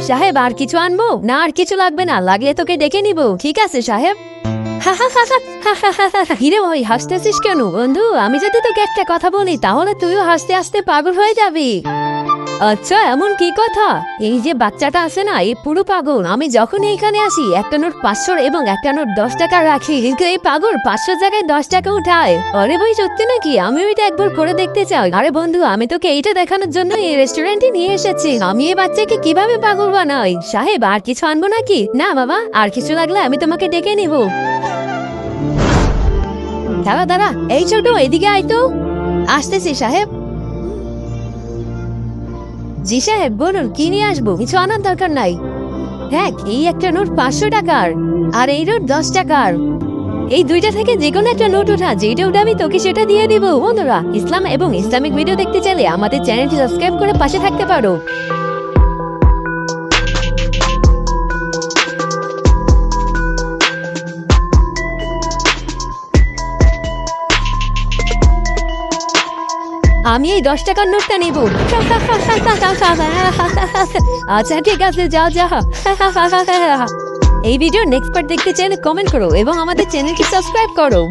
সাহেব আর কিছু আনবো না? আর কিছু লাগবে না, লাগলে তোকে ডেকে নিব। ঠিক আছে সাহেব। হিরে ভাই, হাসতেছিস কেন বন্ধু? আমি যদি তোকে একটা কথা বলি তাহলে তুইও হাসতে হাসতে পাগল হয়ে যাবি। আচ্ছা, এমন কি কথা? এই যে বাচ্চাটা আছে না, এই পুরো পাগল। আমি যখন এইখানে আসি একটা নোট 500 এবং একটা নোট 10 টাকা রাখি, কিন্তু এই পাগল 500 জায়গায় 10 টাকা উঠায়। আরে ভাই, সত্যি নাকি? আমি ওইটা একবার করে দেখতে চাই। আরে বন্ধু, আমি তোকে এইটা দেখানোর জন্য এই রেস্টুরেন্টে নিয়ে এসেছি। আমি এই বাচ্চাকে কিভাবে পাগল বানাই। সাহেব, আর কিছু আনবো নাকি? না বাবা, আর কিছু লাগলে আমি তোমাকে ডেকে নিব। দাঁড়া দাঁড়া, এই ছোট, এদিকে আয় তো। আসতেছি সাহেব। জি সাহেব, বলুন কি নিয়ে আসবো? কিছু আনার দরকার নাই। দেখ, এই একটা নোট 500 টাকার আর এই নোট 10 টাকার। এই দুইটা থেকে যে কোনো একটা নোট ওঠা, যেটা উঠাবি তোকে সেটা দিয়ে দিব। বন্ধুরা, ইসলাম এবং ইসলামিক ভিডিও দেখতে চাইলে আমাদের চ্যানেলটি সাবস্ক্রাইব করে পাশে থাকতে পারো। আমি এই 10 টাকার নোটটা নেব। আচ্ছা ঠিক আছে, যাও যাও। এই ভিডিও নেক্সট পার্ট দেখতে চাইলে কমেন্ট করো এবং আমাদের চ্যানেলটি সাবস্ক্রাইব করো।